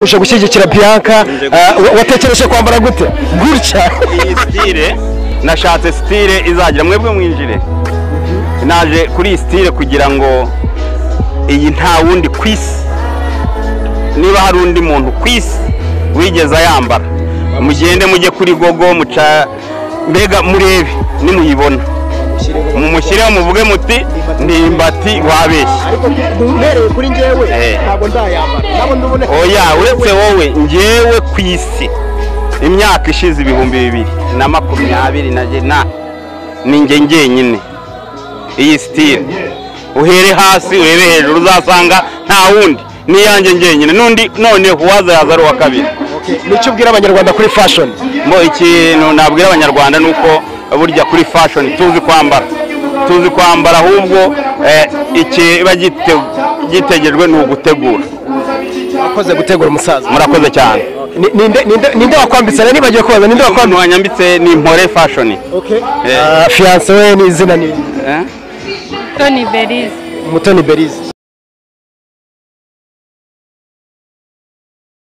uje gushyigikira Bianca watekereje kwambara gute gutya iyi style nashatse style izagira mwebwe mwinjire naje kuri style kugira ngo iyi nta wundi kwisi niba hari undi muntu kwisi wigeza yambara mugende mujye kuri gogo muca mbega murebe nimuyibona mumushireho muvuge muti ndimbati wabeshye ariko nduhereye kuri ngewe ntabwo ndayambara nabo ndubone oya uretse wowe ngewe kwisi imyaka ishize 2020 na ninjye ngenyine iyi style uhere hasi urebe hejuru uzasanga nta wundi niyanjye ngenyine nundi none huwaza yaza ari wa kabiri. Nicyo ubwira abanyarwanda kuri fashion? Mo ikintu nabwira abanyarwanda nuko burya kuri fashion tuzi kwambara ahubwo iki bagitegerwe ni ugutegura. Akoze gutegura umusaza. Murakoze cyane. Ninde wakwambitse niba bagiye kubaza ninde wakwambitse? Wanyambitse ni Mpore Fashion. Okay. Fiance we ni izina ni Tony Berize. Mutoni Berize.